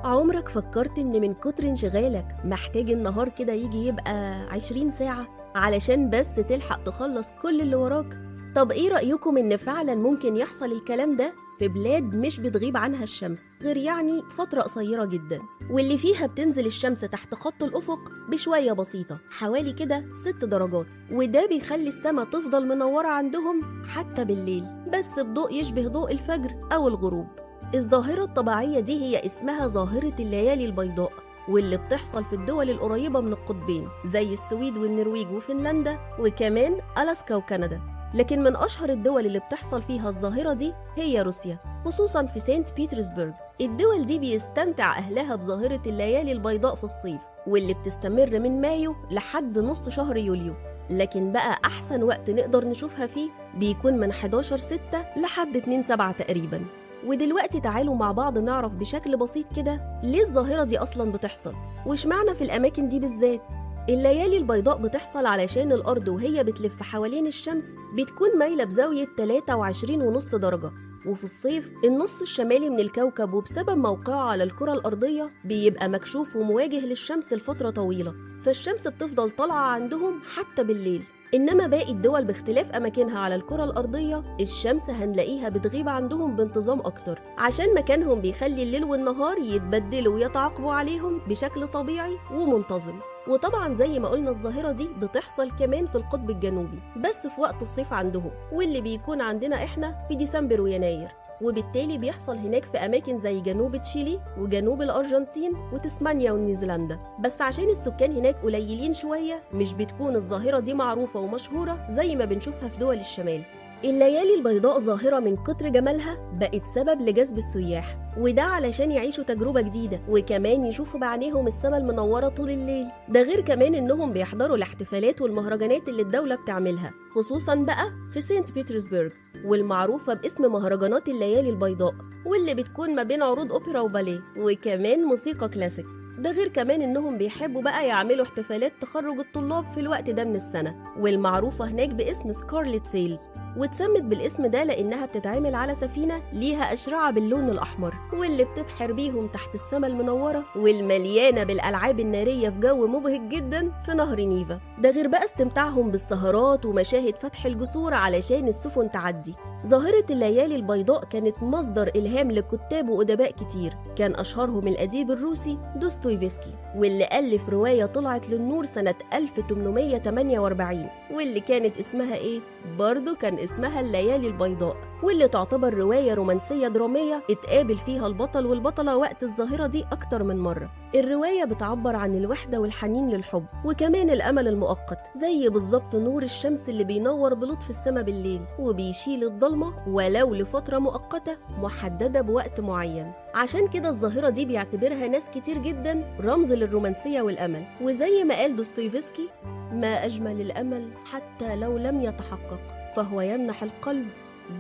عمرك فكرت إن من كتر انشغالك محتاج النهار كده يجي يبقى 20 ساعة علشان بس تلحق تخلص كل اللي وراك؟ طب إيه رأيكم إن فعلا ممكن يحصل الكلام ده في بلاد مش بتغيب عنها الشمس غير يعني فترة قصيرة جدا، واللي فيها بتنزل الشمس تحت خط الأفق بشوية بسيطة حوالي كده 6 درجات، وده بيخلي السماء تفضل منورة عندهم حتى بالليل بس بضوء يشبه ضوء الفجر أو الغروب. الظاهرة الطبيعية دي هي اسمها ظاهرة الليالي البيضاء، واللي بتحصل في الدول القريبة من القطبين زي السويد والنرويج وفنلندا وكمان ألاسكا وكندا. لكن من أشهر الدول اللي بتحصل فيها الظاهرة دي هي روسيا، خصوصاً في سانت بيترسبرغ. الدول دي بيستمتع أهلها بظاهرة الليالي البيضاء في الصيف، واللي بتستمر من مايو لحد نص شهر يوليو. لكن بقى أحسن وقت نقدر نشوفها فيه بيكون من 11/6 لحد 2/7 تقريباً. ودلوقتي تعالوا مع بعض نعرف بشكل بسيط كده ليه الظاهرة دي أصلاً بتحصل، واشمعنى في الأماكن دي بالذات. الليالي البيضاء بتحصل علشان الأرض وهي بتلف حوالين الشمس بتكون مايلة بزاوية 23.5 درجة، وفي الصيف النص الشمالي من الكوكب وبسبب موقعه على الكرة الأرضية بيبقى مكشوف ومواجه للشمس لفترة طويلة، فالشمس بتفضل طالعة عندهم حتى بالليل. إنما باقي الدول باختلاف أماكنها على الكرة الأرضية الشمس هنلاقيها بتغيب عندهم بانتظام أكتر، عشان مكانهم بيخلي الليل والنهار يتبدلوا ويتعاقبوا عليهم بشكل طبيعي ومنتظم. وطبعا زي ما قلنا الظاهرة دي بتحصل كمان في القطب الجنوبي بس في وقت الصيف عندهم، واللي بيكون عندنا إحنا في ديسمبر ويناير، وبالتالي بيحصل هناك في أماكن زي جنوب تشيلي وجنوب الأرجنتين وتسمانيا ونيوزيلندا. بس عشان السكان هناك قليلين شوية مش بتكون الظاهرة دي معروفة ومشهورة زي ما بنشوفها في دول الشمال. الليالي البيضاء ظاهرة من كتر جمالها بقت سبب لجذب السياح، وده علشان يعيشوا تجربة جديدة وكمان يشوفوا بعينيهم السماء المنورة طول الليل. ده غير كمان انهم بيحضروا الاحتفالات والمهرجانات اللي الدولة بتعملها، خصوصا بقى في سانت بيترسبرغ والمعروفة باسم مهرجانات الليالي البيضاء، واللي بتكون ما بين عروض أوبرا وباليه وكمان موسيقى كلاسيك. ده غير كمان انهم بيحبوا بقى يعملوا احتفالات تخرج الطلاب في الوقت ده من السنة، والمعروفة هناك باسم سكارلت سيلز، واتسمت بالاسم ده لانها بتتعمل على سفينة ليها أشرعة باللون الأحمر، واللي بتبحر بيهم تحت السماء المنورة والمليانة بالألعاب النارية في جو مبهج جدا في نهر نيفا. ده غير بقى استمتاعهم بالسهرات ومشاهد فتح الجسور علشان السفن تعدي. ظاهرة الليالي البيضاء كانت مصدر إلهام لكتاب وأدباء كتير، كان أشهرهم الأديب الروسي دوستويفسكي، واللي ألف رواية طلعت للنور سنة 1848 واللي كانت اسمها إيه؟ برضو كان اسمها الليالي البيضاء، واللي تعتبر رواية رومانسية درامية اتقابل فيها البطل والبطلة وقت الظاهرة دي أكتر من مرة. الرواية بتعبر عن الوحدة والحنين للحب وكمان الأمل المؤقت، زي بالظبط نور الشمس اللي بينور بلطف السما بالليل وبيشيل الضلمة ولو لفترة مؤقتة محددة بوقت معين. عشان كده الظاهرة دي بيعتبرها ناس كتير جدا رمز للرومانسية والأمل، وزي ما قال دوستويفسكي: ما أجمل الأمل حتى لو لم يتحقق، فهو يمنح القلب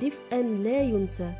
دفئا لا ينسى.